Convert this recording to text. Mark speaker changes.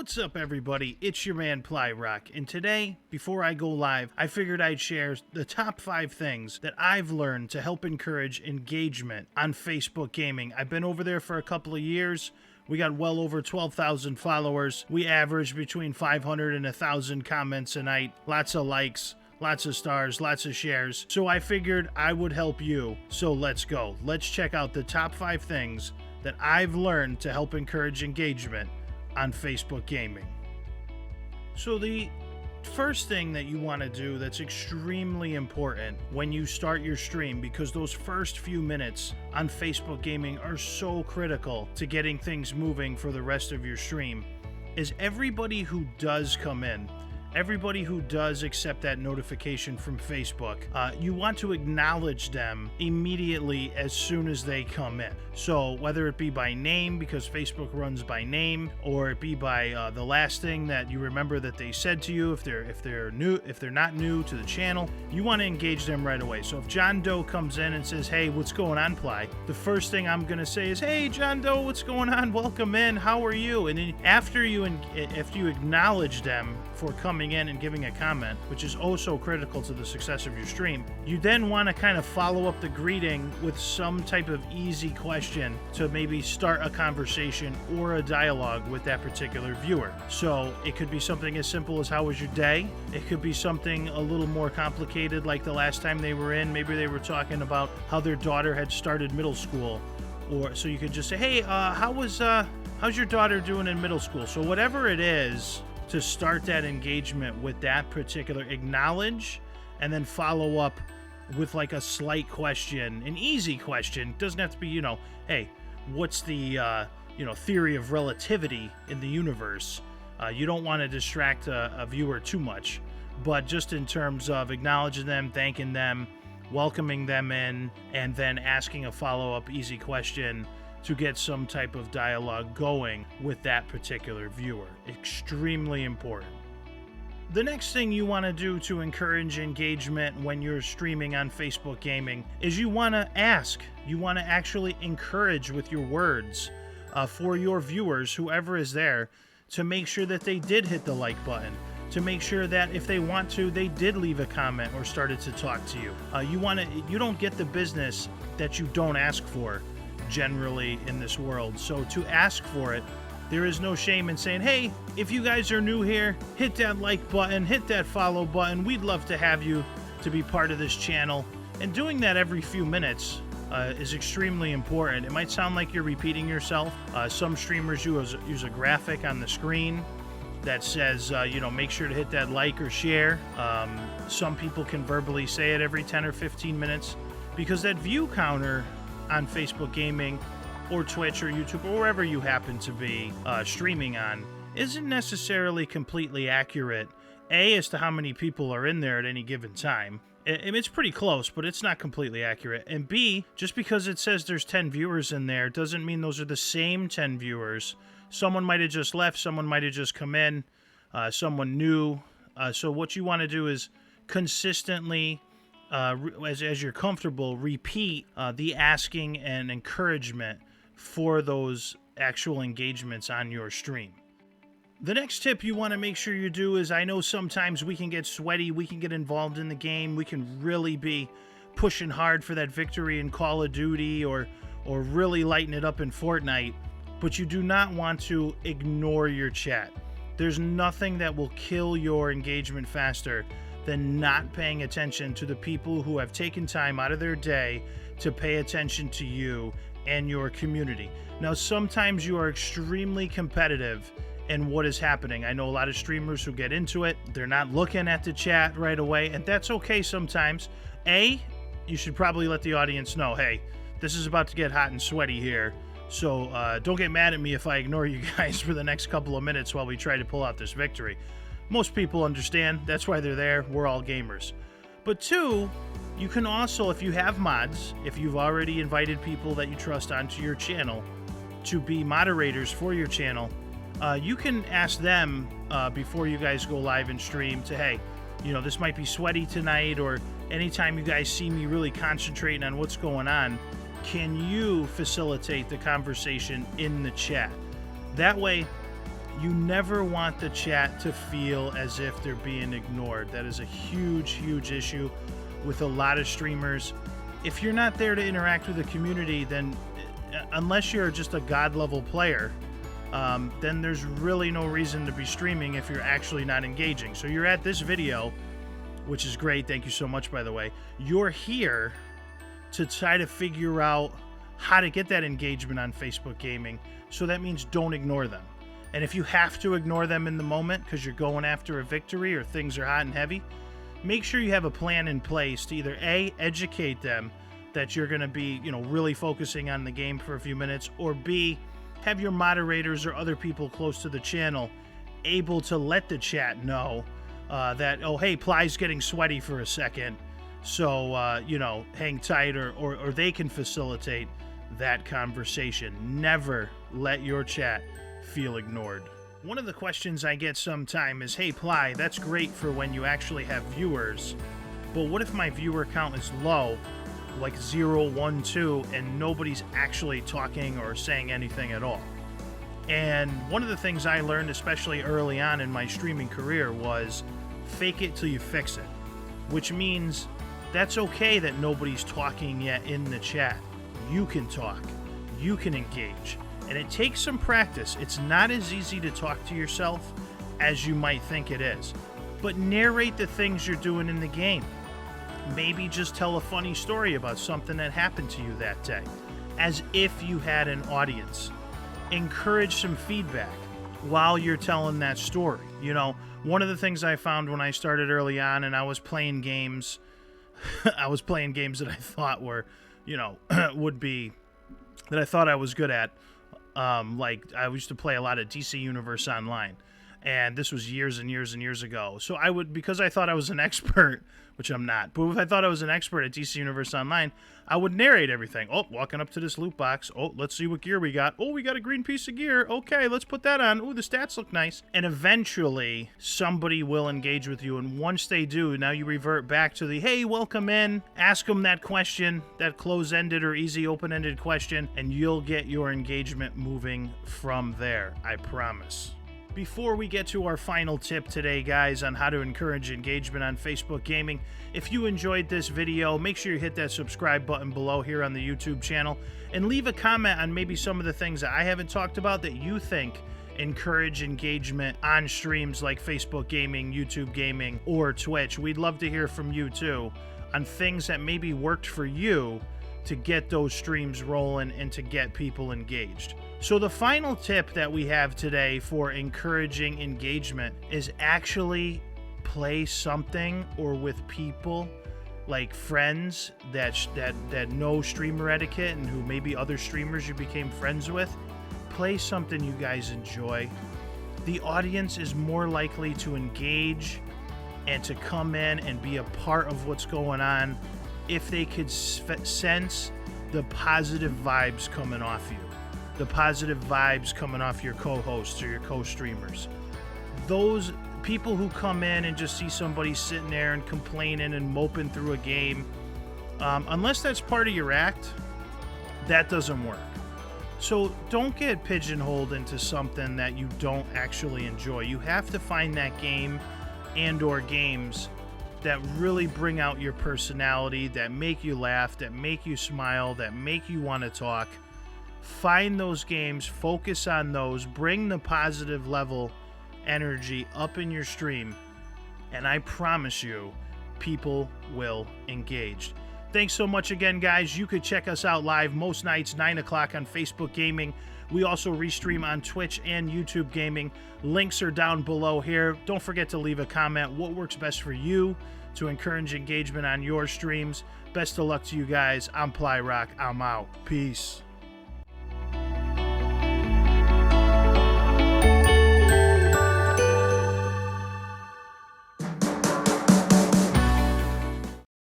Speaker 1: What's up, everybody? It's your man Plyrock, and today, before I go live, I figured I'd share the top 5 things that I've learned to help encourage engagement on Facebook Gaming. I've been over there for a couple of years. We got well over 12,000 followers. We average between 500 and 1,000 comments a night, lots of likes, lots of stars, lots of shares. So I figured I would help you. So let's go. Let's check out the top 5 things that I've learned to help encourage engagement on Facebook Gaming. So the first thing that you want to do that's extremely important when you start your stream, because those first few minutes on Facebook Gaming are so critical to getting things moving for the rest of your stream, is everybody who does come in, everybody who does accept that notification from Facebook, you want to acknowledge them immediately as soon as they come in. So whether it be by name, because Facebook runs by name, or it be by the last thing that you remember that they said to you, if they're not new to the channel, you want to engage them right away. So if John Doe comes in and says, "Hey, what's going on, Ply?" the first thing I'm gonna say is, "Hey, John Doe, what's going on? Welcome in. How are you?" And then after you acknowledge them for coming in and giving a comment, which is oh so critical to the success of your stream, you then want to kind of follow up the greeting with some type of easy question to maybe start a conversation or a dialogue with that particular viewer. So it could be something as simple as, "How was your day?" It could be something a little more complicated, like the last time they were in, maybe they were talking about how their daughter had started middle school, or so you could just say, "Hey, how's your daughter doing in middle school?" So whatever it is, to start that engagement with that particular, acknowledge and then follow up with like a slight question, an easy question. Doesn't have to be, hey, what's the theory of relativity in the universe? You don't want to distract a viewer too much, but just in terms of acknowledging them, thanking them, welcoming them in, and then asking a follow-up easy question to get some type of dialogue going with that particular viewer. Extremely important. The next thing you want to do to encourage engagement when you're streaming on Facebook Gaming is you want to ask. You want to actually encourage with your words for your viewers, whoever is there, to make sure that they did hit the like button, to make sure that if they want to, they did leave a comment or started to talk to you. You don't get the business that you don't ask for generally in this world. So to ask for it, there is no shame in saying, "Hey, if you guys are new here, hit that like button, hit that follow button. We'd love to have you to be part of this channel." And doing that every few minutes is extremely important. It might sound like you're repeating yourself. Some streamers use a graphic on the screen that says, make sure to hit that like or share. Some people can verbally say it every 10 or 15 minutes, because that view counter on Facebook Gaming or Twitch or YouTube or wherever you happen to be streaming on isn't necessarily completely accurate, A, as to how many people are in there at any given time. It's pretty close, but it's not completely accurate. And B, just because it says there's 10 viewers in there doesn't mean those are the same 10 viewers. Someone might have just left, someone might have just come in, someone new. So what you want to do is consistently, as you're comfortable, repeat the asking and encouragement for those actual engagements on your stream. The next tip you want to make sure you do is, I know sometimes we can get sweaty, we can get involved in the game, we can really be pushing hard for that victory in Call of Duty or really lighten it up in Fortnite, but you do not want to ignore your chat. There's nothing that will kill your engagement faster than not paying attention to the people who have taken time out of their day to pay attention to you and your community. Now, sometimes you are extremely competitive in what is happening. I know a lot of streamers who get into it, they're not looking at the chat right away, and that's okay sometimes. A, you should probably let the audience know, hey, this is about to get hot and sweaty here, so don't get mad at me if I ignore you guys for the next couple of minutes while we try to pull out this victory. Most people understand, that's why they're there, we're all gamers. But 2, you can also, if you have mods, if you've already invited people that you trust onto your channel to be moderators for your channel, you can ask them before you guys go live and stream to, hey, this might be sweaty tonight, or anytime you guys see me really concentrating on what's going on, can you facilitate the conversation in the chat? That way, You never want the chat to feel as if they're being ignored. That is a huge, huge issue with a lot of streamers. If you're not there to interact with the community, then unless you're just a god level player, then there's really no reason to be streaming if you're actually not engaging. So you're at this video, which is great. Thank you so much, by the way. You're here to try to figure out how to get that engagement on Facebook Gaming. So that means don't ignore them. And if you have to ignore them in the moment because you're going after a victory or things are hot and heavy, make sure you have a plan in place to either A, educate them that you're going to be, really focusing on the game for a few minutes, or B, have your moderators or other people close to the channel able to let the chat know that, oh, hey, Ply's getting sweaty for a second, so, hang tight, or they can facilitate that conversation. Never let your chat feel ignored. One of the questions I get sometime is, hey, Ply, that's great for when you actually have viewers, but what if my viewer count is low, like 0, 1, 2, and nobody's actually talking or saying anything at all? And one of the things I learned, especially early on in my streaming career, was fake it till you fix it, which means that's okay that nobody's talking yet in the chat. You can talk, you can engage, and it takes some practice. It's not as easy to talk to yourself as you might think it is, but narrate the things you're doing in the game. Maybe just tell a funny story about something that happened to you that day, as if you had an audience. Encourage some feedback while you're telling that story. One of the things I found when I started early on and I was playing games, I was playing games that I thought were, would be, that I thought I was good at. Like I used to play a lot of DC Universe Online, and this was years and years and years ago. So I would, because I thought I was an expert, which I'm not, but if I thought I was an expert at DC Universe Online, I would narrate everything. Oh, walking up to this loot box. Oh, let's see what gear we got. Oh, we got a green piece of gear. Okay, let's put that on. Oh, the stats look nice. And eventually, somebody will engage with you. And once they do, now you revert back to the, hey, welcome in. Ask them that question, that close-ended or easy open-ended question, and you'll get your engagement moving from there. I promise. Before we get to our final tip today, guys, on how to encourage engagement on Facebook Gaming, if you enjoyed this video, make sure you hit that subscribe button below here on the YouTube channel and leave a comment on maybe some of the things that I haven't talked about that you think encourage engagement on streams like Facebook Gaming, YouTube Gaming, or Twitch. We'd love to hear from you too on things that maybe worked for you to get those streams rolling and to get people engaged. So the final tip that we have today for encouraging engagement is actually play something, or with people like friends that know streamer etiquette and who maybe other streamers you became friends with. Play something you guys enjoy. The audience is more likely to engage and to come in and be a part of what's going on if they could sense the positive vibes coming off you, the positive vibes coming off your co-hosts or your co-streamers. Those people who come in and just see somebody sitting there and complaining and moping through a game, unless that's part of your act, that doesn't work. So don't get pigeonholed into something that you don't actually enjoy. You have to find that game and or games that really bring out your personality, that make you laugh, that make you smile, that make you want to talk. Find those games, focus on those, bring the positive level energy up in your stream, and I promise you, people will engage. Thanks so much again, guys. You could check us out live most nights, 9 o'clock on Facebook Gaming. We also restream on Twitch and YouTube Gaming. Links are down below here. Don't forget to leave a comment. What works best for you to encourage engagement on your streams? Best of luck to you guys. I'm Plyrock. I'm out. Peace.